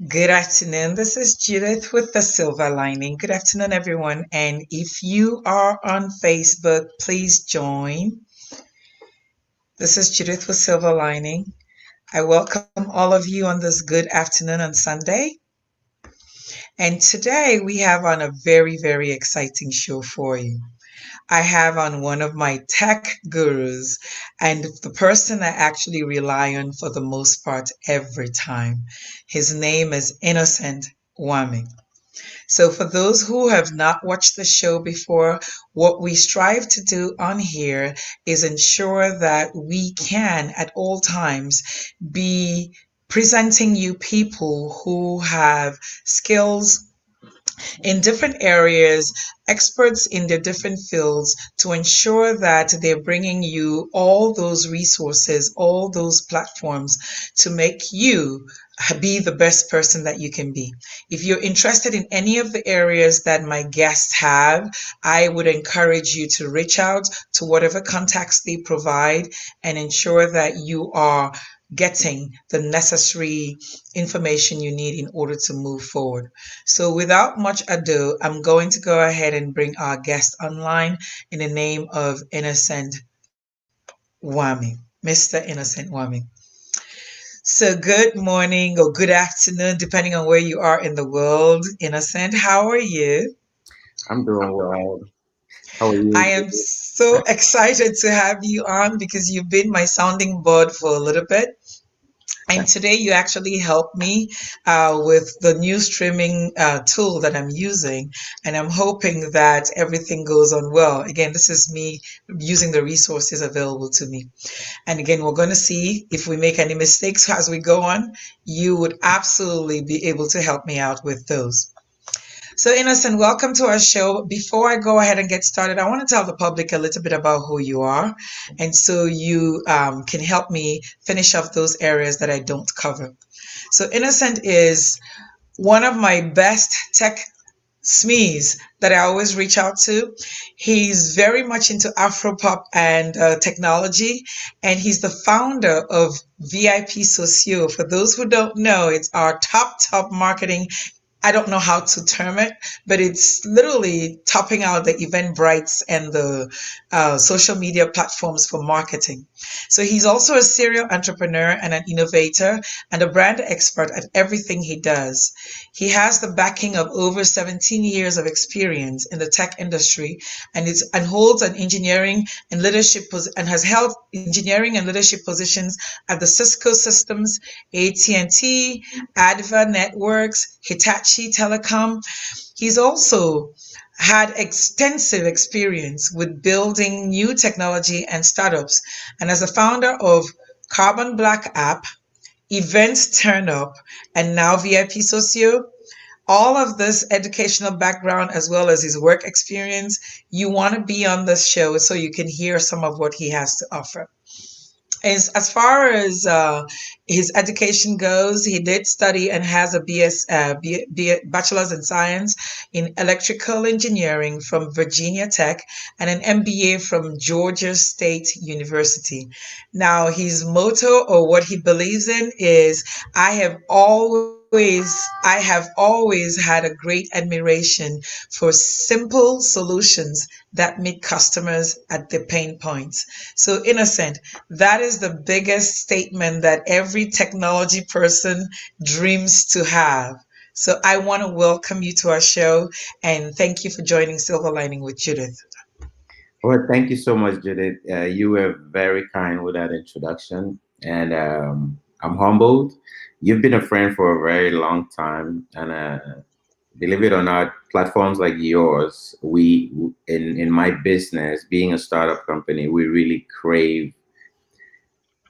Good afternoon. This is Judith with the Silver Lining. Good afternoon, everyone. And if you are on Facebook, please join. This is Judith with Silver Lining. I welcome all of you on this good afternoon on Sunday. And today we have on a very, very exciting show for you. I have on one of my tech gurus and the person I actually rely on for the most part every time. His name is Innocent Wamey. So, for those who have not watched the show before, what we strive to do on here is ensure that we can at all times be presenting you people who have skills in different areas, experts in their different fields to ensure that they're bringing you all those resources, all those platforms to make you be the best person that you can be. If you're interested in any of the areas that my guests have, I would encourage you to reach out to whatever contacts they provide and ensure that you are getting the necessary information you need in order to move forward. So, without much ado, I'm going to go ahead and bring our guest online in the name of Innocent Wamey, Mr. Innocent Wamey. So, good morning or good afternoon, depending on where you are in the world. Innocent, how are you? I'm doing well. How are I you? am so excited to have you on because you've been my sounding board for a little bit. And today you actually helped me with the new streaming tool that I'm using. And I'm hoping that everything goes on well. Again, this is me using the resources available to me. And again, we're going to see if we make any mistakes as we go on. You would absolutely be able to help me out with those. So, Innocent, welcome to our show. Before I go ahead and get started, I want to tell the public a little bit about who you are. And so you can help me finish off those areas that I don't cover. So, Innocent is one of my best tech SMEs that I always reach out to. He's very much into Afropop and technology, and he's the founder of VIP Socio. For those who don't know, it's our top marketing. I don't know how to term it, but it's literally topping out the Eventbrites and the social media platforms for marketing. So he's also a serial entrepreneur and an innovator and a brand expert at everything he does. He has the backing of over 17 years of experience in the tech industry and holds an engineering and and has held engineering and leadership positions at the Cisco Systems, AT&T, Adva Networks, Hitachi Telecom. He's also had extensive experience with building new technology and startups, and as a founder of Carbon Black App, Events Turn Up, and now VIP Socio. All of this educational background as well as his work experience, you want to be on this show so you can hear some of what he has to offer. As far as his education goes, he did study and has a bachelor's in science in electrical engineering from Virginia Tech and an MBA from Georgia State University. Now, his motto or what he believes in is I have always had a great admiration for simple solutions that meet customers at their pain points. So, Innocent, that is the biggest statement that every technology person dreams to have. So, I want to welcome you to our show and thank you for joining Silver Lining with Judith. Well, thank you so much, Judith. You were very kind with that introduction, and I'm humbled. You've been a friend for a very long time, and believe it or not, platforms like yours, we in my business, being a startup company, we really crave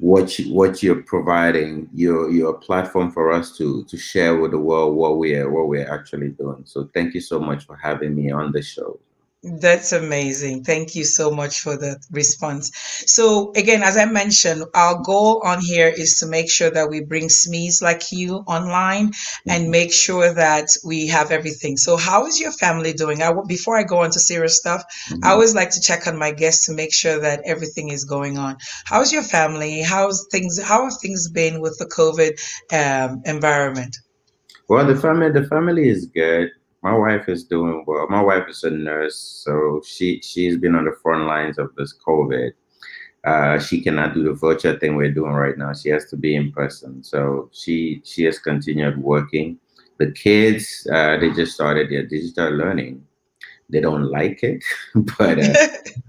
what you're providing. You're a platform for us to share with the world what we're actually doing. So thank you so much for having me on the show. That's amazing. Thank you so much for the response. So, again, as I mentioned, our goal on here is to make sure that we bring SMEs like you online and Mhm. make sure that we have everything. So, how is your family doing? Before I go on to serious stuff, I Mhm. always like to check on my guests to make sure that everything is going on. How's your family? How have things been with the COVID environment? Well, the family is good. My wife is doing well. My wife is a nurse, so she's been on the front lines of this COVID. She cannot do the virtual thing we're doing right now. She has to be in person. So she has continued working. The kids, they just started their digital learning. They don't like it, but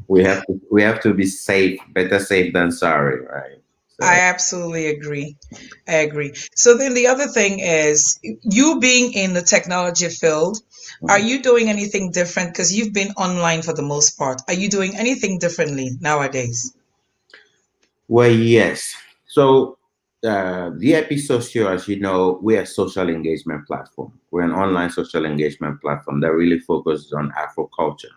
we have to be safe. Better safe than sorry, right? So I absolutely agree. I agree. So then the other thing is you being in the technology field, are mhm. you doing anything different? Because you've been online for the most part. Are you doing anything differently nowadays? Well, yes. So VIP Social, as you know, we're a social engagement platform. We're an online social engagement platform that really focuses on Afro culture.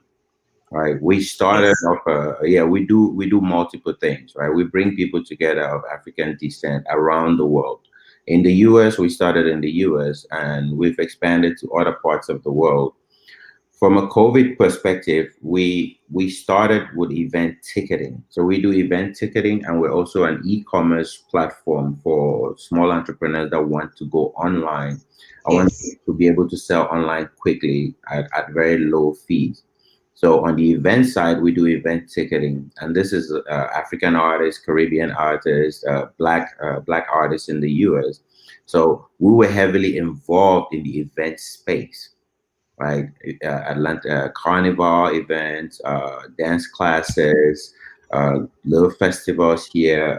Right, we started Yes. off. Yeah, we do multiple things. Right, we bring people together of African descent around the world. In the U.S., we started in the U.S. and we've expanded to other parts of the world. From a COVID perspective, we started with event ticketing. So we do event ticketing, and we're also an e-commerce platform for small entrepreneurs that want to go online. I want Yes. to be able to sell online quickly at very low fees. So on the event side, we do event ticketing, and this is African artists, Caribbean artists, black artists in the U.S. So we were heavily involved in the event space, right? Atlanta carnival events, dance classes, little festivals here,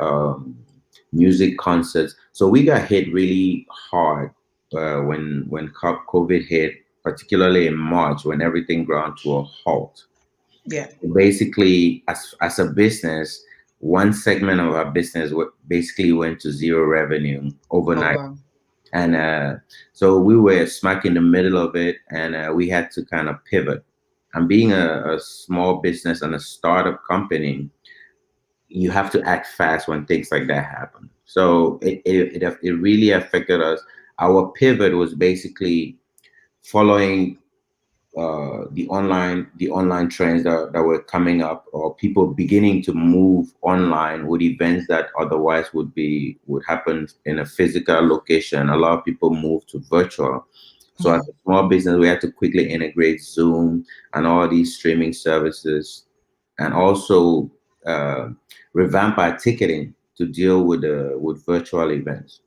music concerts. So we got hit really hard when COVID hit, particularly in March when everything ground to a halt. Yeah. Basically, as a business, one segment of our business basically went to zero revenue Oh, overnight, wow. and so we were smack in the middle of it, and we had to kind of pivot. And being a small business and a startup company, you have to act fast when things like that happen. So it really affected us. Our pivot was basically following the online trends that were coming up, or people beginning to move online with events that otherwise would happen in a physical location. A lot of people move to virtual. So as Mhm. a small business, we had to quickly integrate Zoom and all these streaming services, and also uh, revamp our ticketing to deal with virtual events.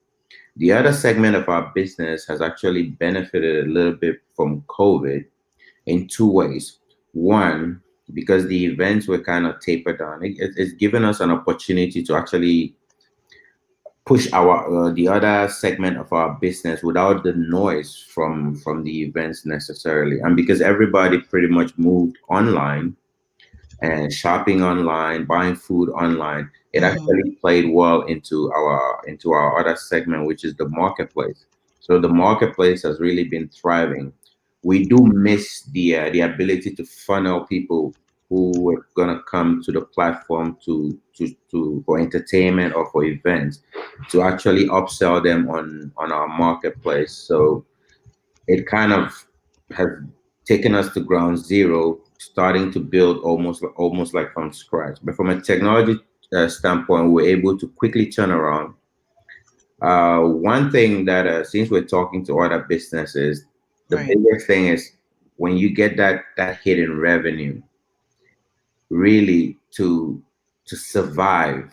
The other segment of our business has actually benefited a little bit from COVID in two ways. One, because the events were kind of tapered down, it's given us an opportunity to actually push our the other segment of our business without the noise from the events necessarily. And because everybody pretty much moved online, and shopping online, buying food online, it Mhm. actually played well into our other segment, which is the marketplace. So the marketplace has really been thriving. We do miss the ability to funnel people who are gonna come to the platform to for entertainment or for events, to actually upsell them on our marketplace. So it kind of has taken us to ground zero, starting to build almost like from scratch. But from a technology standpoint, we're able to quickly turn around. One thing that since we're talking to other businesses, the Right. biggest thing is when you get that hidden revenue, really to survive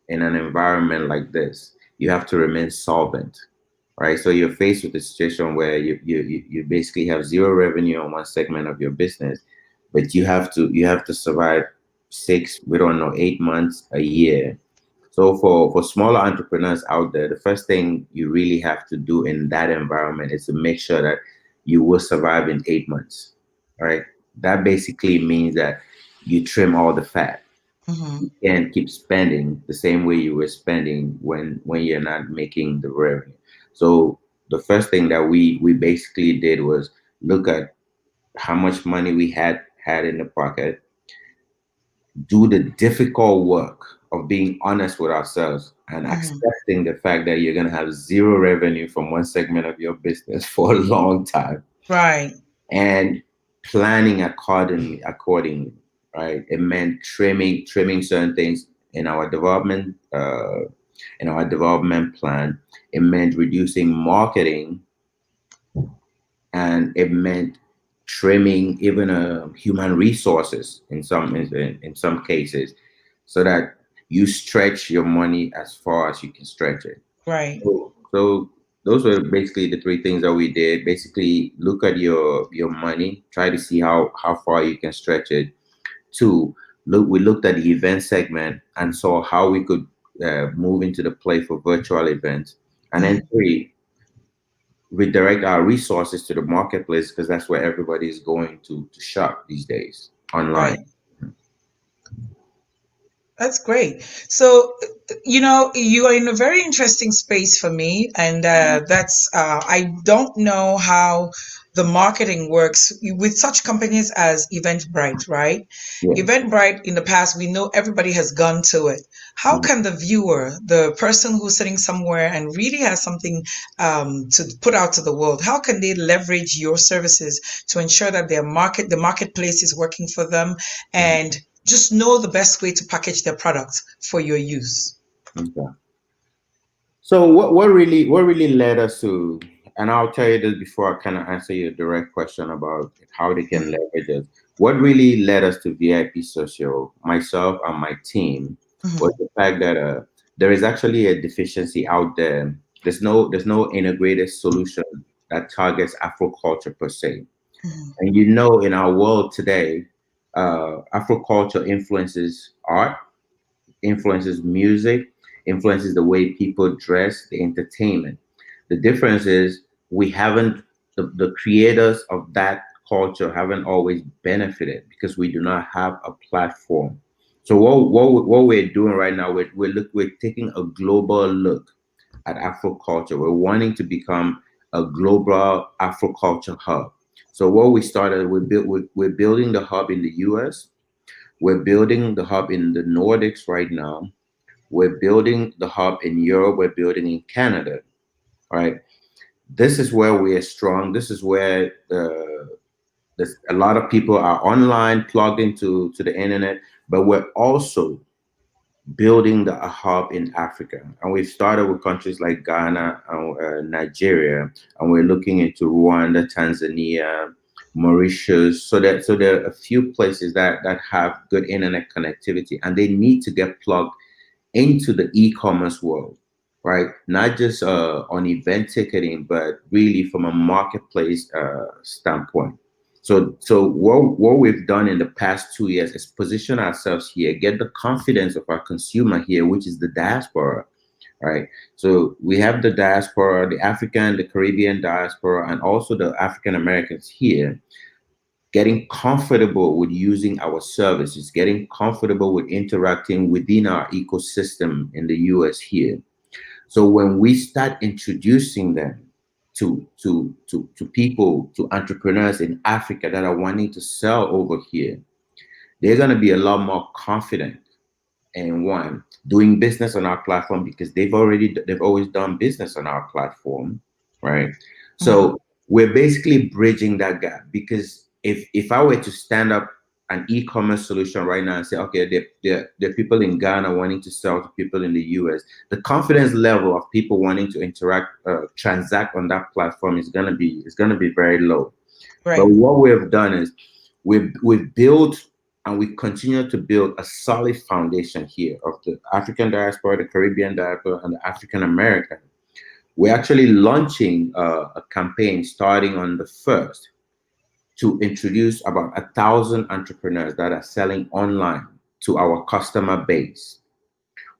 in an environment like this, you have to remain solvent, right? So you're faced with a situation where you basically have zero revenue on one segment of your business, but you have to survive 6, we don't know, 8 months, a year. So for smaller entrepreneurs out there, the first thing you really have to do in that environment is to make sure that you will survive in 8 months. Right? That basically means that you trim all the fat. Mhm. You can't keep spending the same way you were spending when you're not making the revenue. So the first thing that we basically did was look at how much money we had in the pocket, do the difficult work of being honest with ourselves and Mhm. accepting the fact that you're going to have zero revenue from one segment of your business for a long time, Right. and planning accordingly, right? It meant trimming certain things in our development plan. It meant reducing marketing and it meant trimming even human resources in some cases, so that you stretch your money as far as you can stretch it. Right. So those were basically the three things that we did. Basically, look at your money, try to see how far you can stretch it. Two, we looked at the event segment and saw how we could move into the play for virtual events. And then Mhm. three, redirect our resources to the marketplace, because that's where everybody is going to shop these days online. Right. That's great. So, you are in a very interesting space for me, and I don't know how the marketing works with such companies as Eventbrite, right? Yes. Eventbrite, in the past, we know everybody has gone to it. How Mhm. can the viewer, the person who's sitting somewhere and really has something to put out to the world, how can they leverage your services to ensure that the marketplace is working for them, Mhm. and just know the best way to package their products for your use? Okay. So what really led us to, and I'll tell you this before I kind of answer your direct question about how they can Mhm. leverage it. What really led us to VIP Social, myself and my team, was Mhm. the fact that there is actually a deficiency out there. There's no integrated solution that targets Afro culture per se. Mhm. And in our world today, Afro culture influences art, influences music, influences the way people dress, the entertainment. The difference is we haven't, the creators of that culture haven't always benefited because we do not have a platform. So what we're doing right now, we're taking a global look at Afro culture. We're wanting to become a global Afro culture hub. So what we started, we're building the hub in the US. We're building the hub in the Nordics right now. We're building the hub in Europe. We're building in Canada. Right. This is where we are strong. This is where a lot of people are online, plugged into to the internet. But we're also building a hub in Africa, and we've started with countries like Ghana and Nigeria, and we're looking into Rwanda, Tanzania, Mauritius. So there are a few places that have good internet connectivity, and they need to get plugged into the e-commerce world, right? Not just on event ticketing, but really from a marketplace standpoint. So what we've done in the past 2 years is position ourselves here, get the confidence of our consumer here, which is the diaspora, right? So we have the diaspora, the African, the Caribbean diaspora, and also the African Americans here, getting comfortable with using our services, getting comfortable with interacting within our ecosystem in the US here. So when we start introducing them to people, to entrepreneurs in Africa that are wanting to sell over here, they're going to be a lot more confident and one doing business on our platform because they've always done business on our platform, right? Mhm. So we're basically bridging that gap, because if I were to stand up an e-commerce solution right now and say, okay, there are people in Ghana wanting to sell to people in the US, the confidence level of people wanting to interact, transact on that platform is gonna be very low. But Right. what we have done is we've built and we continue to build a solid foundation here of the African diaspora, the Caribbean diaspora, and the African American. We're actually launching a campaign starting on the 1st to introduce about 1,000 entrepreneurs that are selling online to our customer base.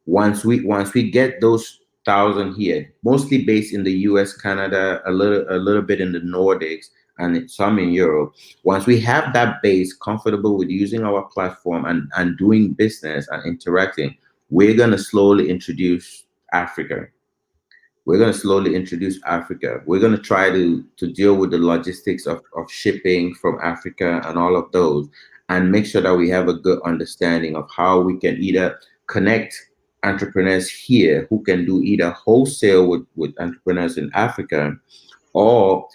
Once we get those 1,000 here, mostly based in the US, Canada, a little bit in the Nordics, and some in Europe. Once we have that base comfortable with using our platform and doing business and interacting, we're gonna slowly introduce Africa. We're going to slowly introduce Africa. We're going to try to deal with the logistics of shipping from Africa and all of those, and make sure that we have a good understanding of how we can either connect entrepreneurs here who can do either wholesale with entrepreneurs in Africa, or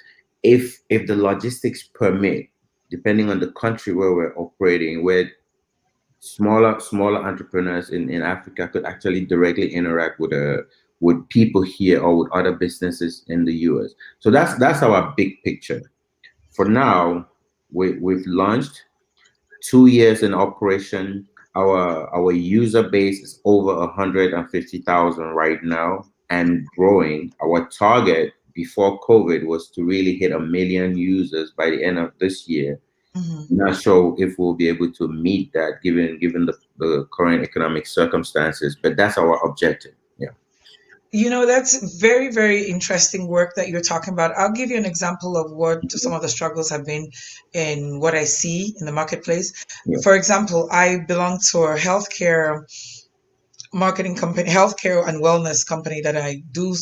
if the logistics permit, depending on the country where we're operating, where smaller entrepreneurs in Africa could actually directly interact with with people here or with other businesses in the US. So that's our big picture. For now, we've launched 2 years in operation. Our user base is over 150,000 right now and growing. Our target before COVID was to really hit 1 million users by the end of this year. Hmm. Not sure if we'll be able to meet that given the current economic circumstances, but that's our objective. Yeah. That's very, very interesting work that you're talking about. I'll give you an example of what some of the struggles have been in what I see in the marketplace. Yeah. For example, I belong to a healthcare marketing company, healthcare and wellness company that I do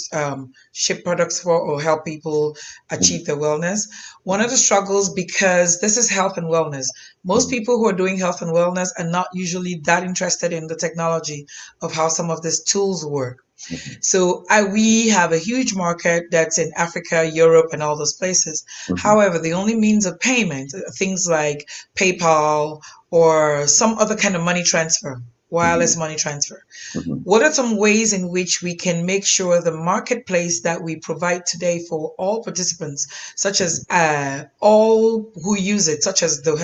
ship products for or help people Mhm, achieve their wellness. One of the struggles, because this is health and wellness, most mhm, people who are doing health and wellness are not usually that interested in the technology of how some of these tools work. mhm, So we have a huge market that's in Africa, Europe, and all those places. mhm, However, the only means of payment, things like PayPal or some other kind of money transfer, wireless mhm, money transfer. mhm, What are some ways in which we can make sure the marketplace that we provide today for all participants, such as all who use it, such as the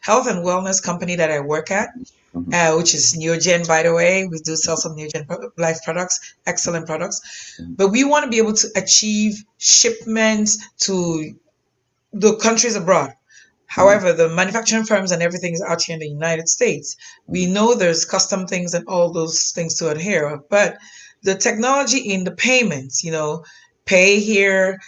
health and wellness company that I work at, mhm, which is Neogen, by the way. We do sell some Neogen Life products, excellent products. mhm, But we want to be able to achieve shipments to the countries abroad. mhm, However, the manufacturing firms and everything is out here in the United States. We mhm, know there's custom things and all those things to adhere, but the technology in the payments, pay here,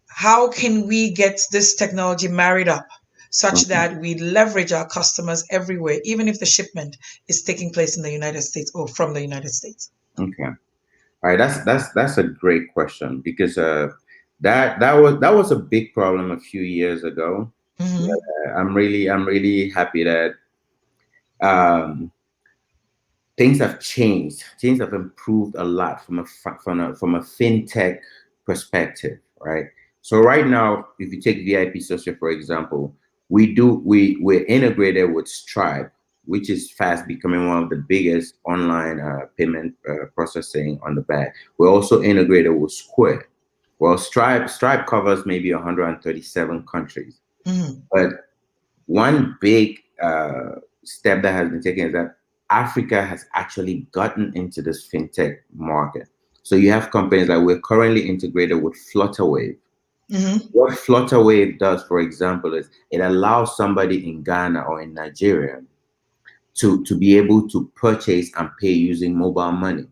how can we get this technology married up such mhm. that we leverage our customers everywhere, even if the shipment is taking place in the United States or from the United States? Okay. All right. That's a great question because that was a big problem a few years ago. Hmm. I'm really happy that um, things have changed. Things have improved a lot from a fintech perspective, right? So right now, if you take VIP Social for example, we're integrated with Stripe, which is fast becoming one of the biggest online payment processing on the back. We're also integrated with Square. Well, Stripe covers maybe 137 countries, Hmm. but one big step that has been taken is that Africa has actually gotten into this fintech market. So you have companies like we're currently integrated with Flutterwave. Hmm. What Flutterwave does, for example, is it allows somebody in Ghana or in Nigeria to be able to purchase and pay using mobile money.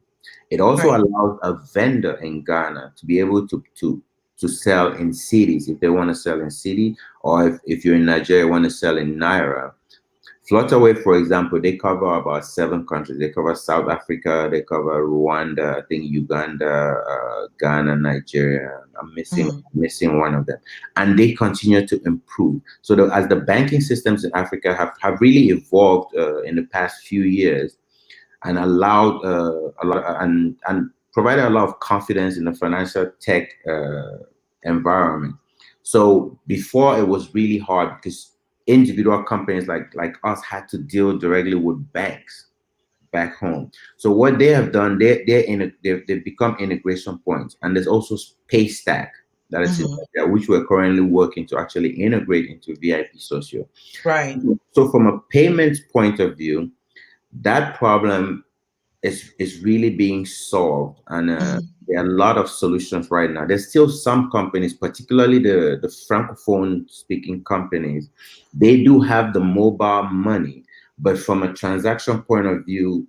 It also Right. allows a vendor in Ghana to be able to sell in cities if they want to sell in city, or if you're in Nigeria want to sell in Naira. Flutterwave, for example, they cover about 7 countries. They cover South Africa, they cover Rwanda, I think Uganda, Ghana, Nigeria. I'm Hmm. missing one of them, and they continue to improve. So as the banking systems in Africa have really evolved in the past few years, and allowed a lot and provided a lot of confidence in the financial tech environment. So before it was really hard because individual companies like us had to deal directly with banks back home. So what they have done, they've become integration points, and there's also Paystack that is in Hmm. there, which we're currently working to actually integrate into VIP Social. Right. So from a payments point of view, that problem is really being solved, and Hmm. there are a lot of solutions right now. There's still some companies, particularly the francophone speaking companies, they do have the mobile money, but from a transaction point of view,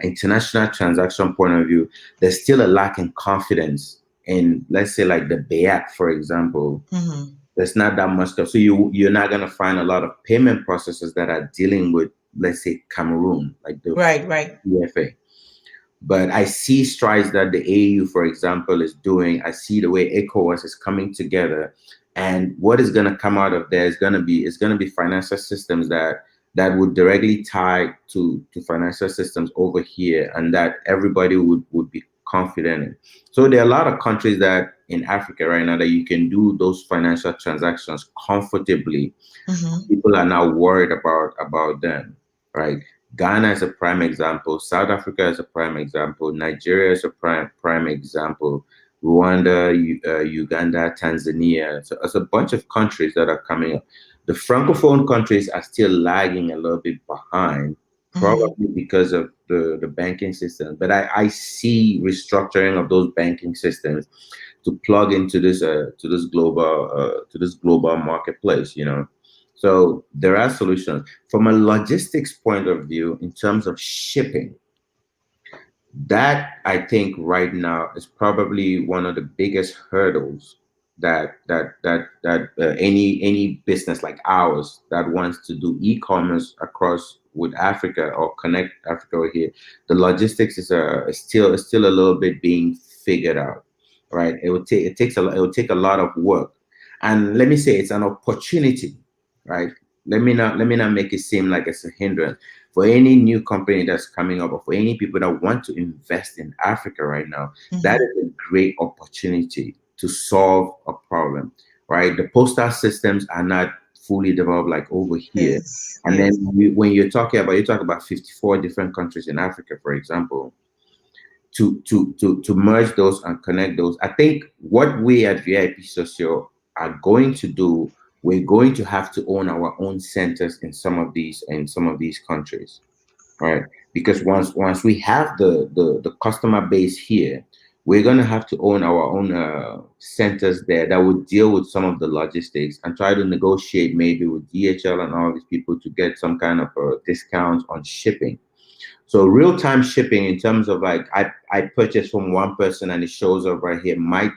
international transaction point of view, there's still a lack in confidence in, let's say, like the BEAC, for example. Hmm. There's not that much stuff. So you're not gonna find a lot of payment processors that are dealing with, let's say, Cameroon, like the Right. Right. EFA. But I see strides that the AU, for example, is doing. I see the way ECOWAS is coming together, and what is going to come out of there is going to be financial systems that would directly tie to financial systems over here, and that everybody would be confident in. So there are a lot of countries that in Africa right now that you can do those financial transactions comfortably. Hmm. People are now worried about them, right? Ghana is a prime example. South Africa is a prime example. Nigeria is a prime example. Rwanda, Uganda, Tanzania. So it's a bunch of countries that are coming up. The francophone countries are still lagging a little bit behind, Mm-hmm. probably because of the banking system. But I see restructuring of those banking systems to plug into this to this global marketplace. So there are solutions from a logistics point of view in terms of shipping. That I think right now is probably one of the biggest hurdles that any business like ours that wants to do e-commerce across with Africa or connect Africa over here. The logistics is still a little bit being figured out, right? It will take a lot of work, and let me say it's an opportunity, right? Let me not make it seem like it's a hindrance for any new company that's coming up or for any people that want to invest in Africa right now. That Mm-hmm. is a great opportunity to solve a problem, right? The postal systems are not fully developed like over here. Yes, And then yes. when you talk about 54 different countries in Africa, for example, to merge those and connect those. I think what we at VIP Socio are going to do, we're going to have to own our own centers in some of these countries, right? Because once we have the customer base here, we're going to have to own our own centers there that would deal with some of the logistics and try to negotiate maybe with DHL and all these people to get some kind of a discount on shipping. So real time shipping in terms of like I purchase from one person and it shows up right here might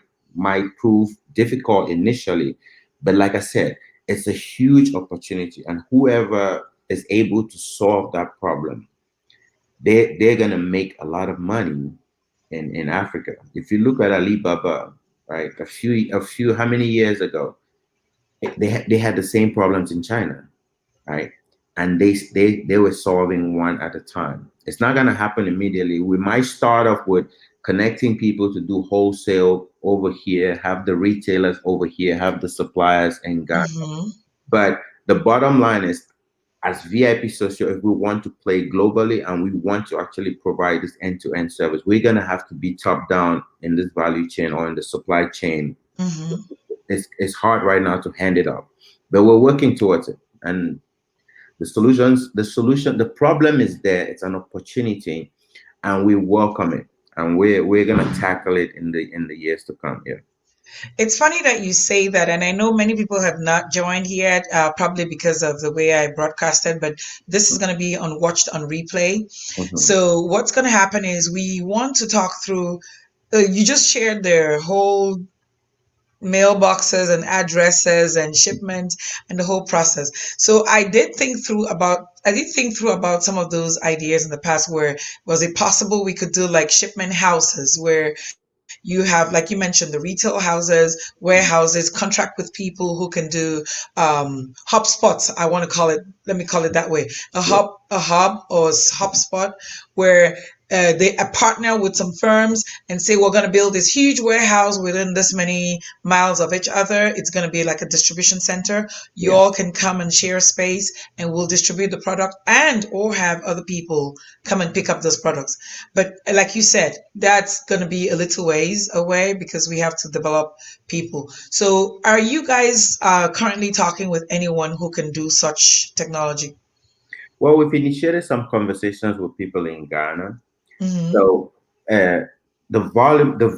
prove difficult initially, but like I said, it's a huge opportunity, and whoever is able to solve that problem, they're gonna make a lot of money in Africa. If you look at Alibaba, right, a few how many years ago, they had the same problems in China, right? And they were solving one at a time. It's not gonna happen immediately. We might start off with connecting people to do wholesale over here, have the retailers over here, have the suppliers in Ghana. Mm-hmm. But the bottom line is, as VIP Social, if we want to play globally and we want to actually provide this end-to-end service, we're gonna have to be top down in this value chain or in the supply chain. Mm-hmm. It's hard right now to hand it off, but we're working towards it. And the problem is there. It's an opportunity, and we welcome it, and we're gonna tackle it in the years to come. Yeah. It's funny that you say that, and I know many people have not joined yet, probably because of the way I broadcasted, but this is going to be on watched on replay. Mhm. So what's going to happen is we want to talk through. You just shared their whole mailboxes and addresses and shipment and the whole process. So I did think through about some of those ideas in the past where was it possible we could do like shipment houses where you have, like you mentioned, the retail houses, warehouses, contract with people who can do hub spots. I want to call it, let me call it that way, Yeah. a hub or hub spot where they partner with some firms and say we're going to build this huge warehouse within this many miles of each other. It's going to be like a distribution center. You Yeah. all can come and share space, and we'll distribute the product and or have other people come and pick up those products. But like you said, that's going to be a little ways away because we have to develop people. So are you guys currently talking with anyone who can do such technology? Well, we've initiated some conversations with people in Ghana. Mm-hmm. So uh, the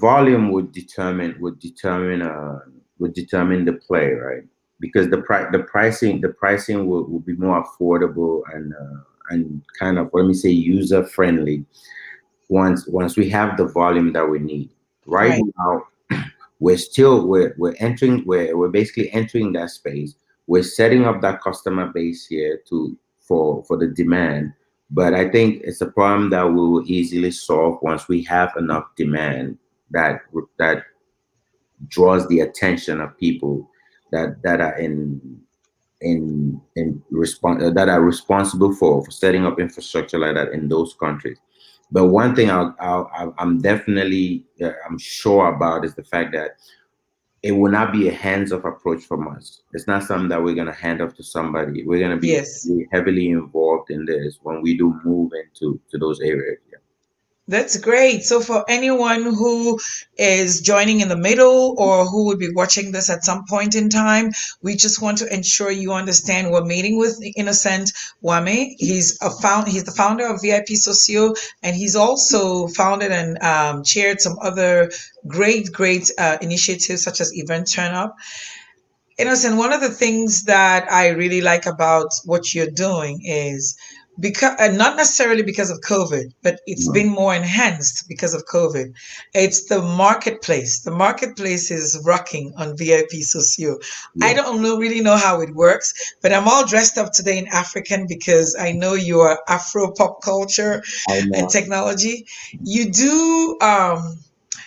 volume would determine the play, right? Because the pricing will be more affordable and kind of, let me say, user friendly once we have the volume that we need. Right Right. now, we're basically entering that space. We're setting up that customer base here for the demand. But I think it's a problem that we will easily solve once we have enough demand that that draws the attention of people that are that are responsible for setting up infrastructure like that in those countries. But one thing I'm definitely I'm sure about is the fact that it will not be a hands-off approach from us. It's not something that we're going to hand off to somebody. We're going to be Yes. heavily involved in this when we do move into those areas. Yeah. That's great. So, for anyone who is joining in the middle or who would be watching this at some point in time, we just want to ensure you understand we're meeting with Innocent Wamey. He's the founder of VIP Socio, and he's also founded and chaired some other great initiatives such as Event Turn Up. Innocent, one of the things that I really like about what you're doing is because not necessarily because of COVID, but it's Mhm. been more enhanced because of COVID. It's the marketplace. The marketplace is rocking on VIP Socio. I Yeah, don't know really know how it works, but I'm all dressed up today in African because I know you are Afro pop culture I and know. technology. You do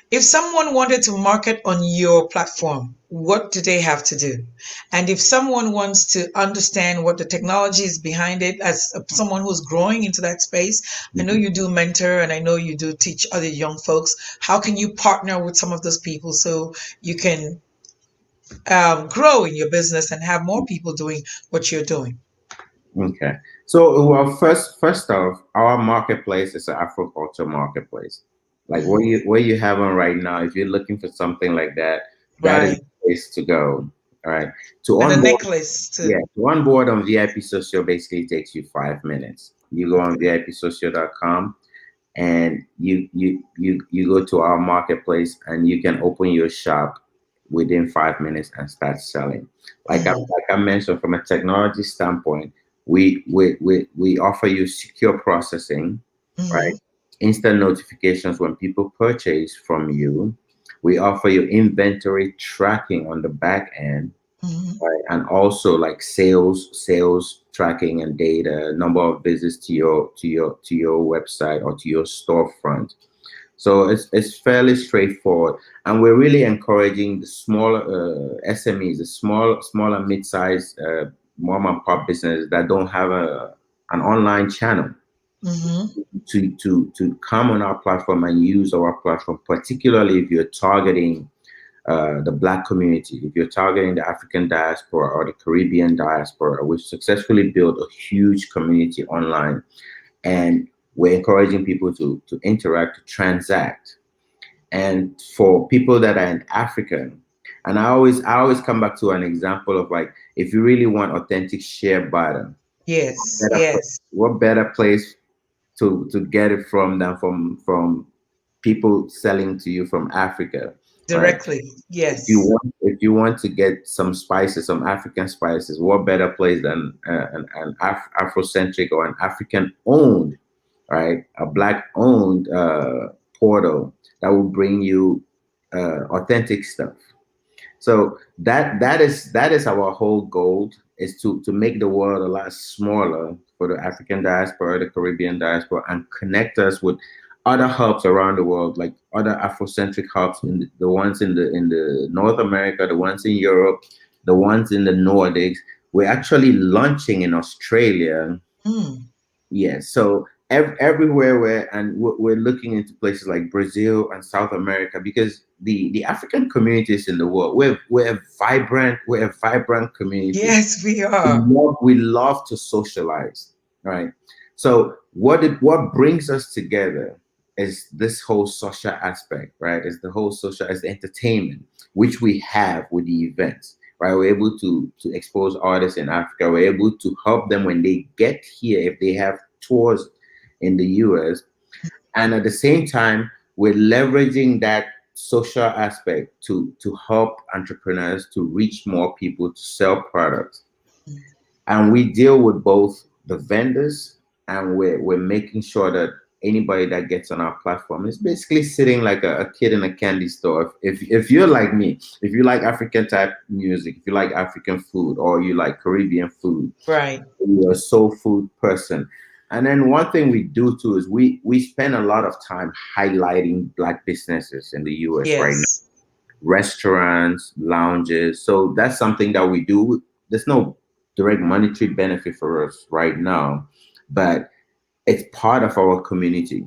if someone wanted to market on your platform, what do they have to do? And if someone wants to understand what the technology is behind it, as someone who's growing into that space, I know Mhm. you do mentor and I know you do teach other young folks. How can you partner with some of those people so you can grow in your business and have more people doing what you're doing? Okay. So, well, first off, our marketplace is an Afro Culture marketplace. Like Mhm. where you have on right now, if you're looking for something like that, that is Right. the place to go. All right. To And a onboard, necklace yeah, too. to onboard on VIP Social basically takes you 5 minutes. You go on Okay. VIPsocial.com and you go to our marketplace and you can open your shop within 5 minutes and start selling. Hmm. Like I mentioned, from a technology standpoint, we offer you secure processing, right? Hmm. Instant notifications when people purchase from you. We offer you inventory tracking on the back end, Hmm. right? And also like sales tracking and data, number of visits to your website or to your storefront. So it's fairly straightforward, and we're really encouraging the smaller SMEs, the small and mid-sized mom and pop businesses that don't have an online channel Hmm. to come on our platform and use our platform, particularly if you're targeting the Black community, if you're targeting the African diaspora or the Caribbean diaspora. We've successfully built a huge community online, and we're encouraging people to interact, to transact. And for people that are in Africa, and I always come back to an example of like, if you really want authentic shea butter, Yes. better, Yes. what better place to get it from than from people selling to you from Africa, right? Directly. Yes. If you want to get some spices, some African spices, what better place than an Afrocentric or an African owned, right? A Black owned portal that will bring you authentic stuff. So that is our whole goal, is to make the world a lot smaller for the African diaspora, the Caribbean diaspora, and connect us with other hubs around the world, like other Afrocentric hubs, the ones in the North America, the ones in Europe, the ones in the Nordics. We're actually launching in Australia. Hmm. Yeah, so everywhere we're looking into places like Brazil and South America, because the African communities in the world, we're a vibrant community. Yes, we are. We love to socialize, right? So what brings us together is this whole social aspect, right? Is the whole social, as the entertainment, which we have with the events, right? We're able to expose artists in Africa. We're able to help them when they get here, if they have tours in the US, and at the same time we're leveraging that social aspect to help entrepreneurs to reach more people, to sell products. And we deal with both the vendors, and we're making sure that anybody that gets on our platform is basically sitting like a kid in a candy store. If you're like me, if you like African type music, if you like African food, or you like Caribbean food, Right. you're a soul food person. And then one thing we do too is we spend a lot of time highlighting Black businesses in the US right now, Yes. restaurants, lounges. So that's something that we do. There's no direct monetary benefit for us right now, but it's part of our community.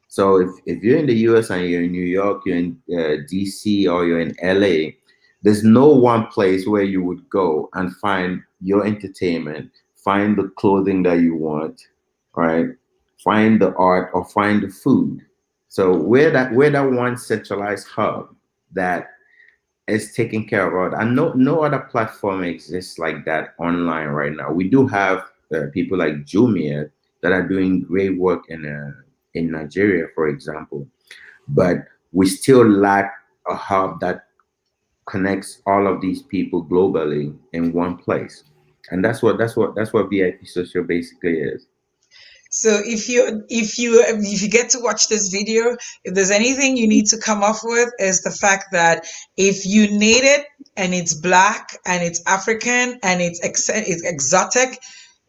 So if you're in the US and you're in New York, you're in DC, or you're in LA, There's no one place where you would go and find your entertainment, find the clothing that you want, right? Find the art or find the food. So we're that one centralized hub that is taking care of all that. And no other platform exists like that online right now. We do have people like Jumia that are doing great work in Nigeria, for example, but we still lack a hub that connects all of these people globally in one place. And that's what VIP social basically is. So if you get to watch this video, if there's anything you need to come up with is the fact that if you need it and it's black and it's African and it's exotic,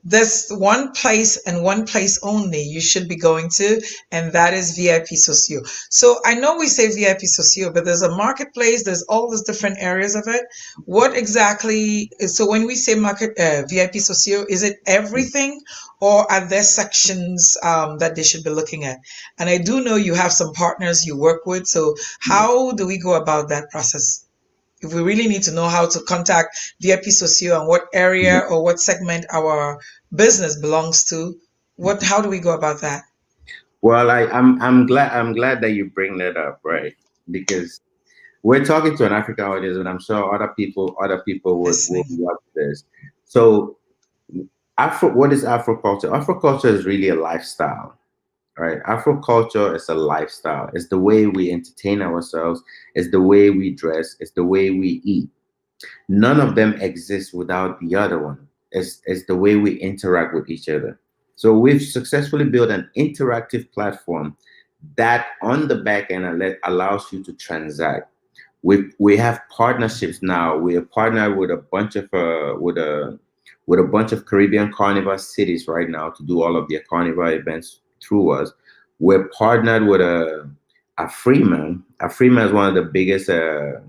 there's one place and one place only you should be going to, and that is VIP Socio. So I know we say VIP Socio, but there's a marketplace, there's all those different areas of it. What exactly, so when we say market VIP Socio, is it everything or are there sections that they should be looking at? And I do know you have some partners you work with, so how do we go about that process? If we really need to know how to contact VIP Socio and what area or what segment our business belongs to, how do we go about that? Well, I'm glad that you bring that up, right? Because we're talking to an African audience, and I'm sure other people will Listening. watch this. So, what is Afro culture? Afro culture is really a lifestyle, right? Afro culture is a lifestyle. It's the way we entertain ourselves. It's the way we dress. It's the way we eat. None of them exist without the other one. It's the way we interact with each other. So we've successfully built an interactive platform that on the back end allows you to transact. We have partnerships now. We are partnered with a bunch of Caribbean carnival cities right now to do all of their carnival events through us. We're partnered with a Freeman. A Freeman is one of the biggest uh,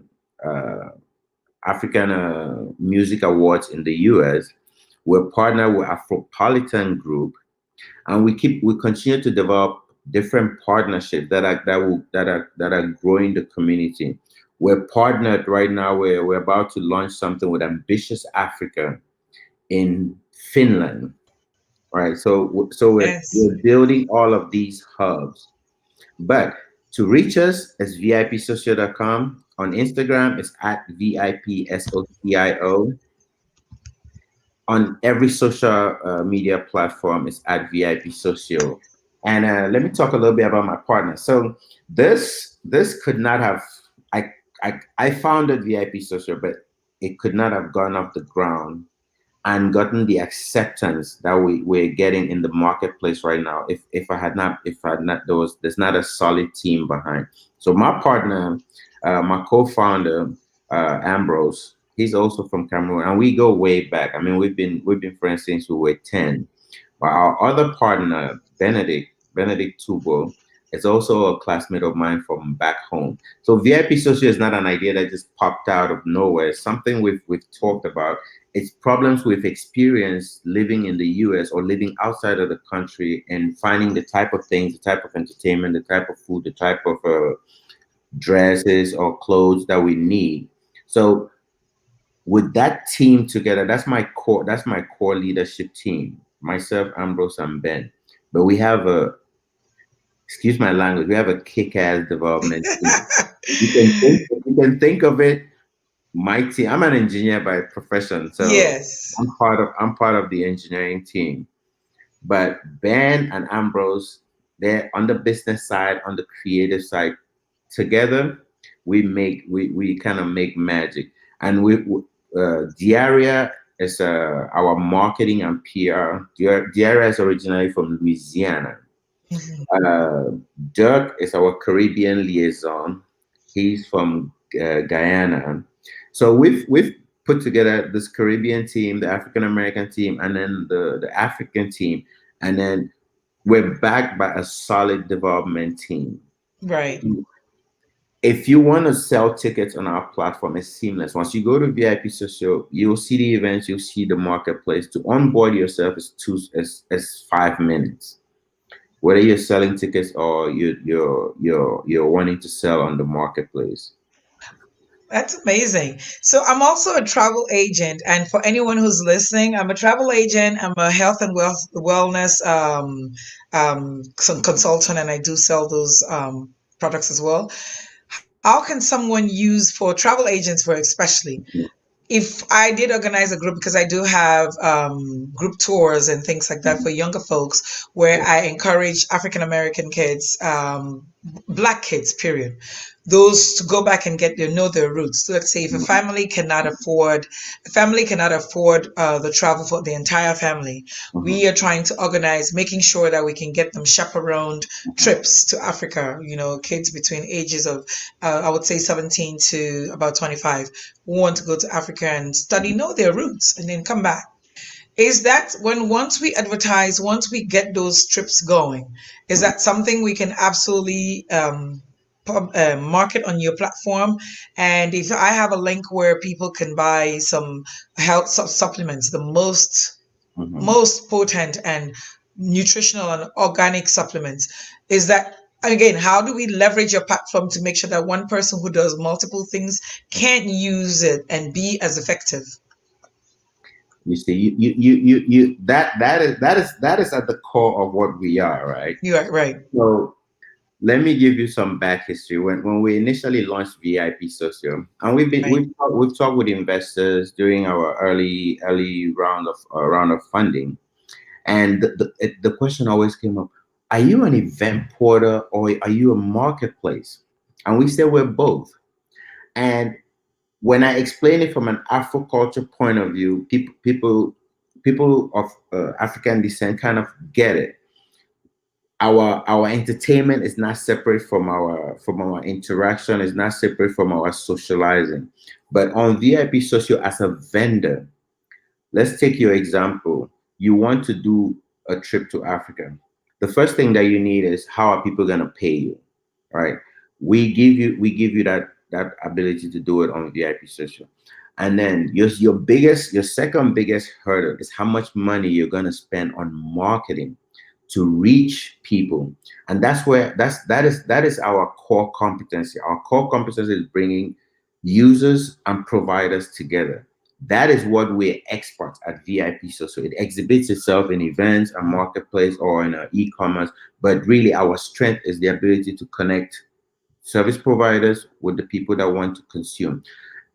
African music awards in the US. We're partnered with Afropolitan Group, and we continue to develop different partnerships that are growing the community. We're partnered right now. We're about to launch something with Ambitious Africa in Finland, right? So Yes. we're building all of these hubs. But to reach us, it's vipsocio.com. On Instagram, it's at VIPSOCIO. On every social media platform, it's at VIP Socio. And let me talk a little bit about my partner. So this could not have I founded VIP Socio, but it could not have gone off the ground and gotten the acceptance that we're getting in the marketplace right now if I had not there's not a solid team behind. So my partner, my co-founder, Ambrose, he's also from Cameroon, and we go way back. I mean, we've been friends since we were 10. But our other partner, Benedict Tubo, is also a classmate of mine from back home. So VIP Social is not an idea that just popped out of nowhere. It's something we've talked about. It's problems we've experienced living in the US or living outside of the country and finding the type of things, the type of entertainment, the type of food, the type of dresses or clothes that we need. So with that team together, that's my core leadership team. Myself, Ambrose, and Ben. But we have a excuse my language, we have a kick-ass development team. You can think of it, my team. I'm an engineer by profession, so Yes. I'm part of the engineering team. But Ben and Ambrose, they're on the business side, on the creative side. Together, we kind of make magic. And Diaria is our marketing and PR. Diaria is originally from Louisiana. Mhm. Uh, Dirk is our Caribbean liaison. He's from Guyana. So we've put together this Caribbean team, the African American team, and then the African team, and then we're backed by a solid development team. Right. If you want to sell tickets on our platform, it's seamless. Once you go to VIP Social, you'll see the events, you'll see the marketplace. To onboard yourself is 5 minutes. Whether you're selling tickets or you're wanting to sell on the marketplace. That's amazing. So I'm also a travel agent, and for anyone who's listening, I'm a travel agent. I'm a health and wellness consultant, and I do sell those products as well. How can someone use for travel agents, for especially if I did organize a group, because I do have group tours and things like that for younger folks, where I encourage African American kids, Black kids, period, those to go back and get their know their roots. So let's say if a family cannot afford the travel for the entire family, we are trying to organize, making sure that we can get them chaperoned trips to Africa. You know, kids between ages of I would say 17 to about 25 who want to go to Africa and study, know their roots, and then come back. Is that when once we advertise, once we get those trips going, is that something we can absolutely market on your platform? And if I have a link where people can buy some health supplements, the Mhm. most potent and nutritional and organic supplements, is that again, how do we leverage your platform to make sure that one person who does multiple things can use it and be as effective? You see, that is at the core of what we are, right? You are right. So let me give you some back history. When we initially launched VIP Socio, and Right. we've talked with investors during our early round of funding, and the question always came up: are you an event porter or are you a marketplace? And we said we're both. And when I explain it from an Afro culture point of view, people of African descent kind of get it. Our entertainment is not separate from our interaction, is not separate from our socializing. But on VIP Social as a vendor, let's take your example. You want to do a trip to Africa. The first thing that you need is how are people going to pay you, right? We give you that ability to do it on VIP Social. And then your second biggest hurdle is how much money you're going to spend on marketing to reach people. And that is our core competency. Our core competency is bringing users and providers together. That is what we're experts at VIP. So it exhibits itself in events and marketplace or in e-commerce, but really our strength is the ability to connect service providers with the people that want to consume.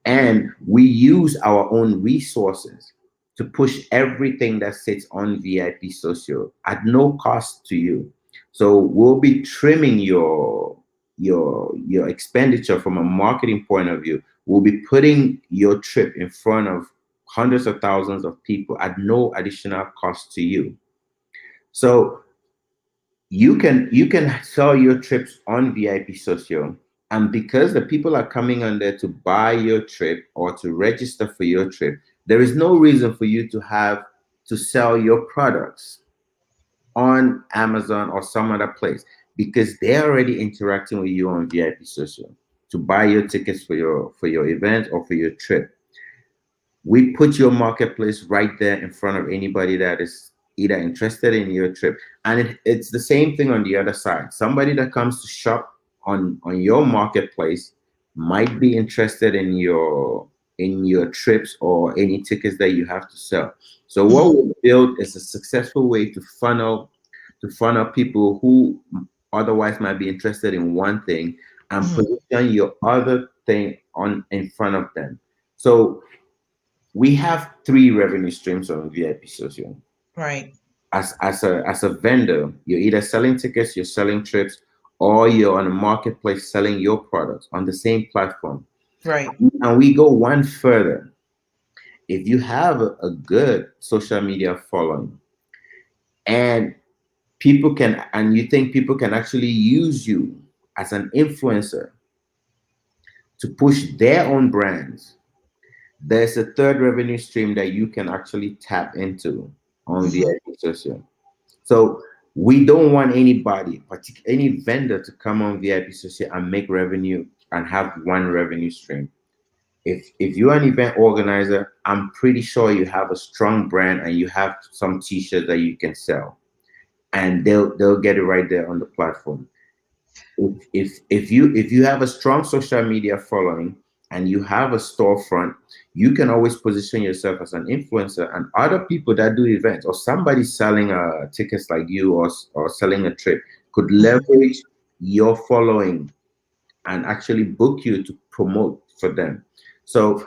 And we use our own resources to push everything that sits on VIP Social at no cost to you. So we'll be trimming your expenditure from a marketing point of view. We'll be putting your trip in front of hundreds of thousands of people at no additional cost to you. So you can sell your trips on VIP Social, and because the people are coming on there to buy your trip or to register for your trip, there is no reason for you to have to sell your products on Amazon or some other place because they're already interacting with you on VIP Social to buy your tickets for your event or for your trip. We put your marketplace right there in front of anybody that is either interested in your trip. And it's the same thing on the other side. Somebody that comes to shop on your marketplace might be interested in your trips or any tickets that you have to sell. So what Mhm. we build is a successful way to funnel people who otherwise might be interested in one thing and Mhm. position your other thing on in front of them. So we have three revenue streams on VIP Social. Right. As a vendor, you're either selling tickets, you're selling trips, or you're on a marketplace selling your products on the same platform. Right. And we go one further. If you have a good social media following and you think people can actually use you as an influencer to push their own brands, there's a third revenue stream that you can actually tap into on Mhm. VIP Social. So we don't want anybody, any vendor, to come on VIP Social and make revenue and have one revenue stream. If you're an event organizer, I'm pretty sure you have a strong brand and you have some t-shirts that you can sell, and they'll get it right there on the platform. If you have a strong social media following and you have a storefront, you can always position yourself as an influencer, and other people that do events or somebody selling tickets like you, or selling a trip, could Mhm. leverage your following and actually book you to promote for them. So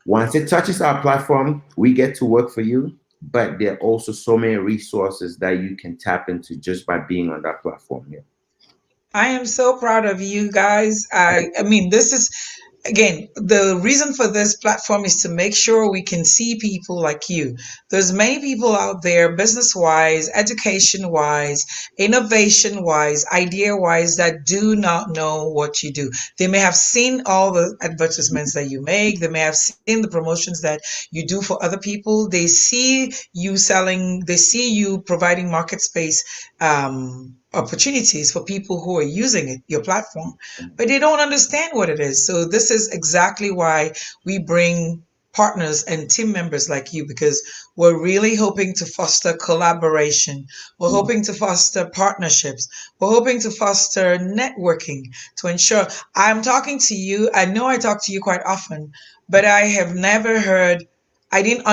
once it touches our platform, we get to work for you, but there are also so many resources that you can tap into just by being on that platform. Yeah. I am so proud of you guys. I mean, this is again, the reason for this platform is to make sure we can see people like you. There's many people out there, business wise, education wise, innovation wise, idea wise, that do not know what you do. They may have seen all the advertisements that you make, they may have seen the promotions that you do for other people, they see you selling, they see you providing market space opportunities for people who are using it, your platform, but they don't understand what it is. So this is exactly why we bring partners and team members like you, because we're really hoping to foster collaboration. We're Mhm. hoping to foster partnerships. We're hoping to foster networking to ensure I'm talking to you. I know I talk to you quite often, but I have never heard, I didn't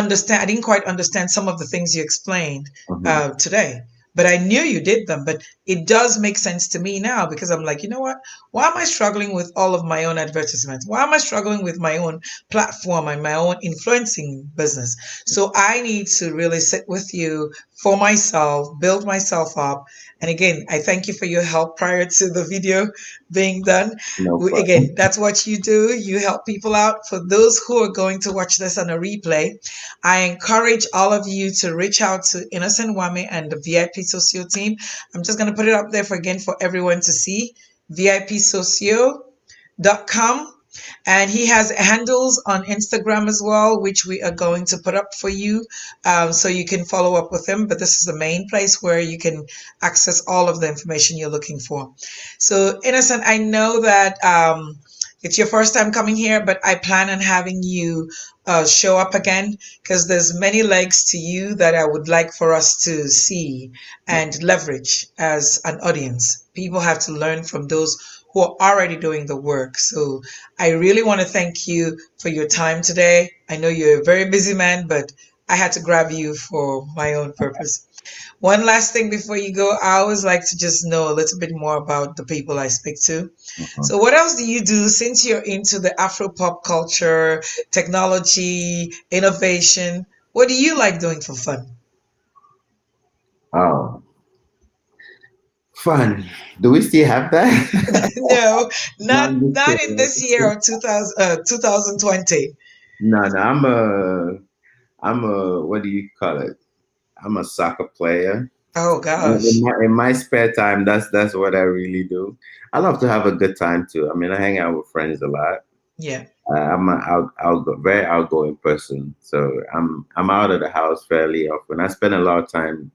quite understand some of the things you explained Mhm. today. But I knew you did them. But it does make sense to me now because I'm like, you know what? Why am I struggling with all of my own advertisements? Why am I struggling with my own platform and my own influencing business? So I need to really sit with you for myself, build myself up. And again, I thank you for your help prior to the video being done. No Again, problem. that's what you do. You help people out. For those who are going to watch this on a replay, I encourage all of you to reach out to Innocent Wamey and the VIP Socio team. I'm just going to put it up there for again for everyone to see. VIPsocio.com. And he has handles on Instagram as well, which we are going to put up for you, so you can follow up with him. But this is the main place where you can access all of the information you're looking for. So, Innocent, I know that it's your first time coming here, but I plan on having you show up again because there's many legs to you that I would like for us to see and leverage as an audience. People have to learn from those who are already doing the work. So I really want to thank you for your time today. I know you're a very busy man, but I had to grab you for my own purpose. One last thing before you go, I always like to just know a little bit more about the people I speak to. Mhm. So, what else do you do since you're into the Afro pop culture, technology, innovation? What do you like doing for fun? Oh, fun. Do we still have that? No, No, not I'm just not in this year kidding. or 2020. No, no, I'm a, what do you call it? I'm a soccer player. Oh In gosh. my spare time, that's what I really do. I love to have a good time too. I mean, I hang out with friends a lot. Yeah, I'm an very outgoing person, so I'm out of the house fairly often. I spend a lot of time.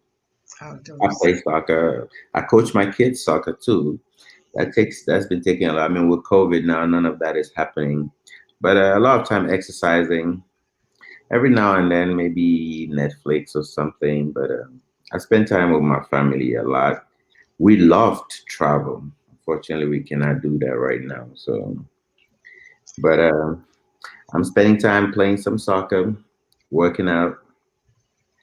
I outdoors. play soccer. I coach my kids soccer too. That's been taking a lot. I mean, with COVID now, none of that is happening. But a lot of time exercising. Every now and then, maybe Netflix or something. But I spend time with my family a lot. We love to travel. Unfortunately, we cannot do that right now. So, but I'm spending time playing some soccer, working out,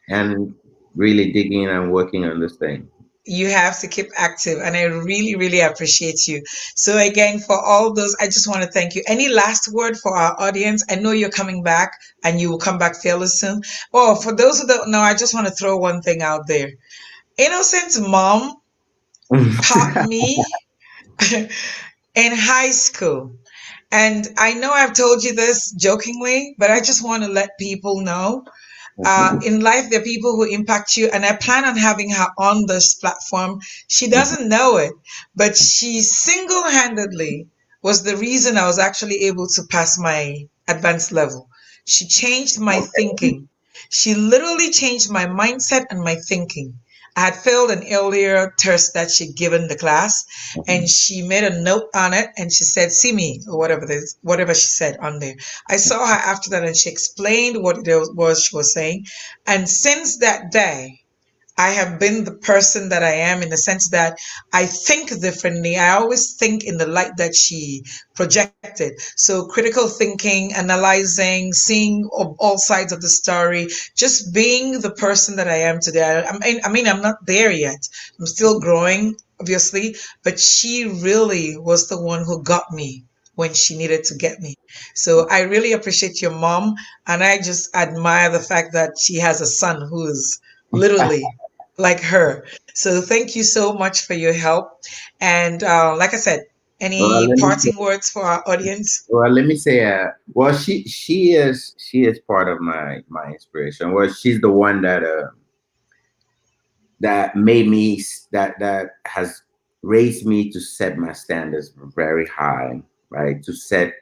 and really digging and working on this thing. You have to keep active, and I really, really appreciate you. So again, for all those, I just want to thank you. Any last word for our audience? I know you're coming back, and you will come back fairly soon. Oh, for those who don't know, I just want to throw one thing out there. Innocent's mom taught me in high school. And I know I've told you this jokingly, but I just want to let people know in life, there are people who impact you, and I plan on having her on this platform. She doesn't know it, but she single handedly was the reason I was actually able to pass my advanced level. She changed my Okay. thinking. She literally changed my mindset and my thinking. I had failed an earlier test that she'd given the class, and she made a note on it, and she said, "See me," or whatever she said on there. I saw her after that, and she explained what it was she was saying. And since that day, I have been the person that I am in the sense that I think differently. I always think in the light that she projected. So critical thinking, analyzing, seeing all sides of the story, just being the person that I am today. I mean, I'm not there yet. I'm still growing, obviously, but she really was the one who got me when she needed to get me. So I really appreciate your mom, and I just admire the fact that she has a son who's literally like her. So thank you so much for your help. And like I said, Well, any let me parting words for our audience? let me say, well, she is part of my inspiration. Well, she's the one that made me that has raised me to set my standards very high, right? To set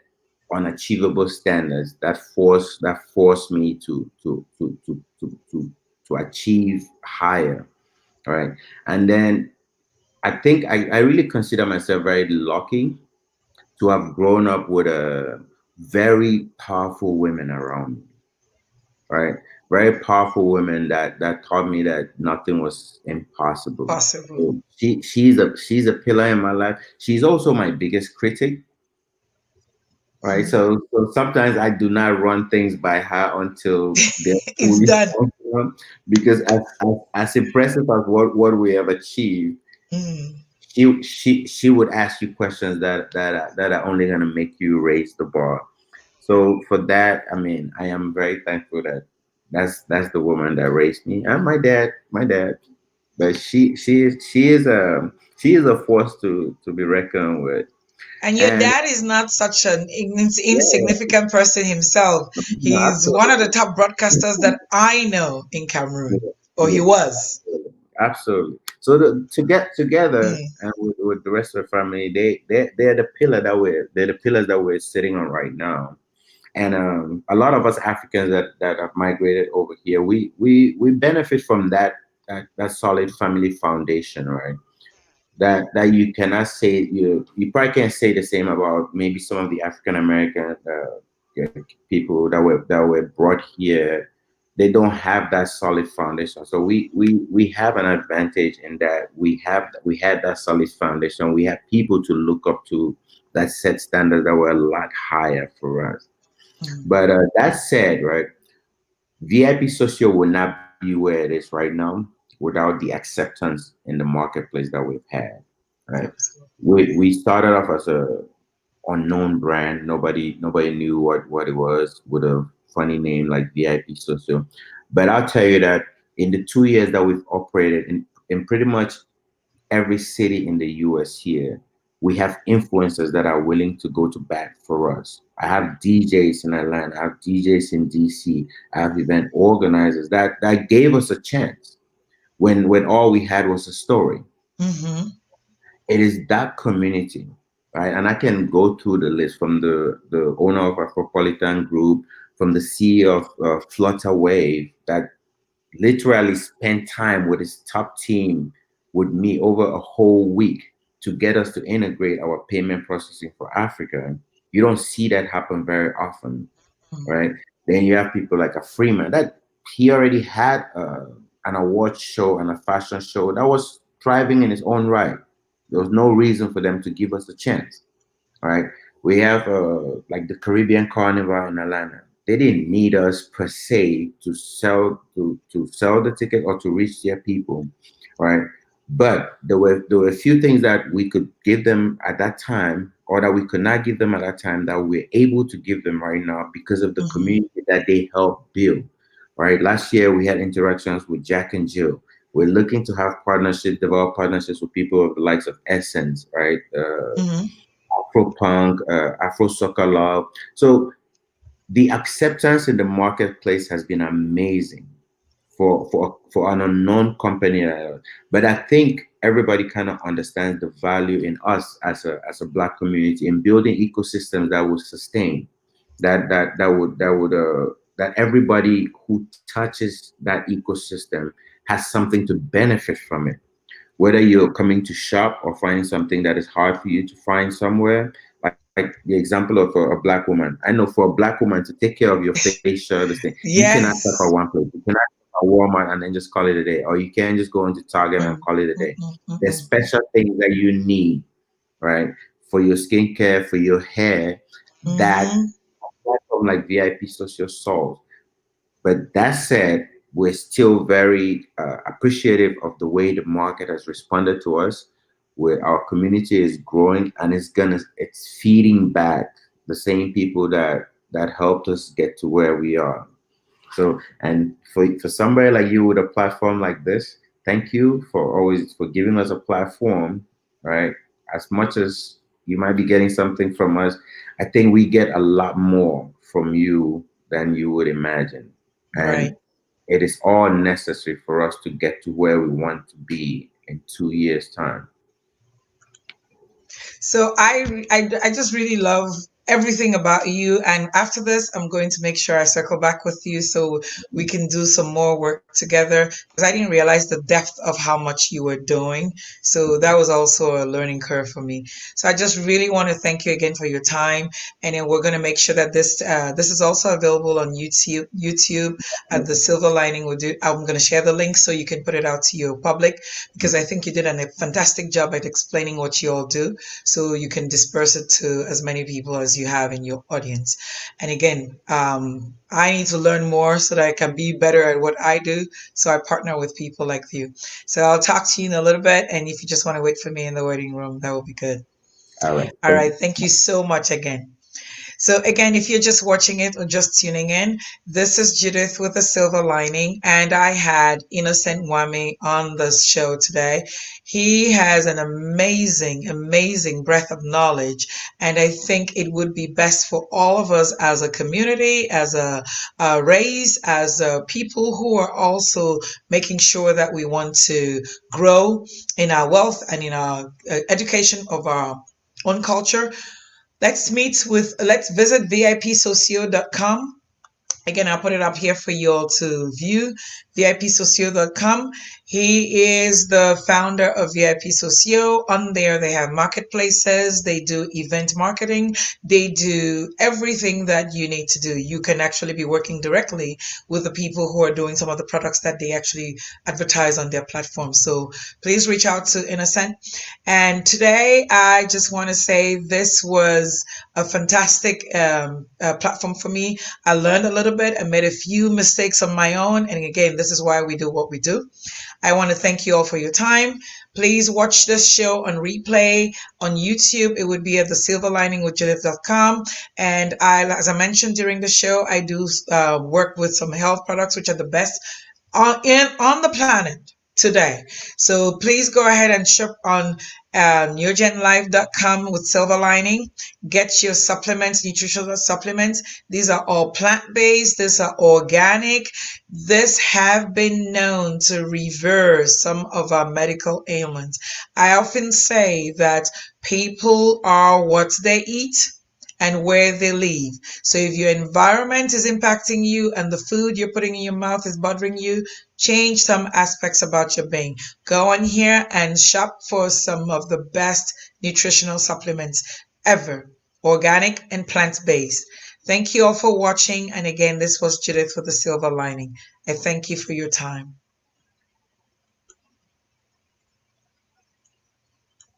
unachievable standards that force me to achieve higher, right? And then I think I really consider myself very lucky to have grown up with a very powerful women around me, right? Very powerful women that taught me that nothing was impossible. Possible. So she's a pillar in my life. She's also my biggest critic, right? Mm. So sometimes I do not run things by her until they're It's fully done. functional, because as impressive as what we have achieved, Mm. she would ask you questions that are only gonna make you raise the bar. So for that, I mean, I am very thankful that that's the woman that raised me, and my dad. But she is a force to be reckoned with. And your And dad is not such an yeah, insignificant person himself. no, He's one of the absolutely. top broadcasters that I know in Yeah, Cameroon, or he yeah, was. absolutely. So to get together Mm. and with the rest of the family, they're the they're the pillars that we're sitting on right now. And a lot of us Africans that have migrated over here, we benefit from that solid family foundation, right? That you cannot say, you probably can't say the same about maybe some of the African American people that were brought here. They don't have that solid foundation. So we have an advantage in that we had that solid foundation. We have people to look up to that set standards that were a lot higher for us. Mm. But that said, right, VIP social will not be where it is right now without the acceptance in the marketplace that we've had. Right, Absolutely. we started off as a unknown brand. Nobody knew what it was, with a funny name like VIP social. But I'll tell you that in the 2 years that we've operated in pretty much every city in the US here, we have influencers that are willing to go to bat for us. I have DJs in Atlanta, I have DJs in DC, I have event organizers that gave us a chance when all we had was a story. Mm-hmm. It is that community, right? And I can go through the list from the owner of Afropolitan Group, from the CEO of Flutter Wave, that literally spent time with his top team with me over a whole week to get us to integrate our payment processing for Africa. You don't see that happen very often, right? Then you have people like a Freeman that he already had an award show and a fashion show that was thriving in its own right. There was no reason for them to give us a chance. Right? We have like the Caribbean Carnival in Atlanta. They didn't need us per se to sell the ticket or to reach their people, right? But there were a few things that we could give them at that time, or that we could not give them at that time, that we're able to give them right now because of the Mm-hmm. community that they helped build. Right? Last year we had interactions with Jack and Jill. We're looking to have partnerships, develop partnerships with people of the likes of Essence, right? Mm-hmm. Afro punk, Afro soccer love. So the acceptance in the marketplace has been amazing for an unknown company. But I think everybody kind of understands the value in us as a Black community in building ecosystems that would sustain, that everybody who touches that ecosystem has something to benefit from it, whether you're coming to shop or finding something that is hard for you to find somewhere. Like the example of a Black woman. I know for a Black woman to take care of your facial, this thing, you cannot shop at Yes. one place. You cannot shop Walmart and then just call it a day, or you can't just go into Target and Mm, call it a day. mm, mm, There's mm, special things that you need, right, for your skincare, for your hair, that mm. platform like VIP Social solves. But that said, we're still very appreciative of the way the market has responded to us. Where our community is growing and it's feeding back the same people that helped us get to where we are. So, and for somebody like you with a platform like this, thank you for always for giving us a platform, right? As much as you might be getting something from us, I think we get a lot more from you than you would imagine. Right. And it is all necessary for us to get to where we want to be in 2 years' time. So I just really love everything about you. And after this, I'm going to make sure I circle back with you so we can do some more work together because I didn't realize the depth of how much you were doing. So that was also a learning curve for me. So I just really want to thank you again for your time. And then we're going to make sure that this is also available on YouTube. YouTube at the Silver Lining. I'm going to share the link so you can put it out to your public because I think you did a fantastic job at explaining what you all do so you can disperse it to as many people as you have in your audience. And again, I need to learn more so that I can be better at what I do. So I partner with people like you. So I'll talk to you in a little bit. And if you just want to wait for me in the waiting room, that will be good. All right. All Thank right. you. Thank you so much again. So again, if you're just watching it or just tuning in, this is Judith with a Silver Lining, and I had Innocent Wamey on the show today. He has an amazing, amazing breadth of knowledge, and I think it would be best for all of us as a community, as a race, as people who are also making sure that we want to grow in our wealth and in our education of our own culture. Let's visit vipsocio.com. Again, I'll put it up here for you all to view, vipsocio.com. He is the founder of VIP Socio. On there, they have marketplaces, they do event marketing, they do everything that you need to do. You can actually be working directly with the people who are doing some of the products that they actually advertise on their platform. So please reach out to Innocent. And today, I just want to say this was a fantastic platform for me. I learned a little bit. I made a few mistakes on my own. And again, this is why we do what we do. I want to thank you all for your time. Please watch this show on replay on YouTube. It would be at the silverliningwithjudith.com. And as I mentioned during the show, I do work with some health products, which are the best on the planet today. So please go ahead and shop on neogenlife.com with Silver Lining. Get your supplements, nutritional supplements. These are all plant-based. These are organic. This have been known to reverse some of our medical ailments. I often say that people are what they eat and where they live. So if your environment is impacting you and the food you're putting in your mouth is bothering you, change some aspects about your being. Go on here and shop for some of the best nutritional supplements ever, organic and plant-based. Thank you all for watching. And again, this was Judith with the Silver Lining. I thank you for your time.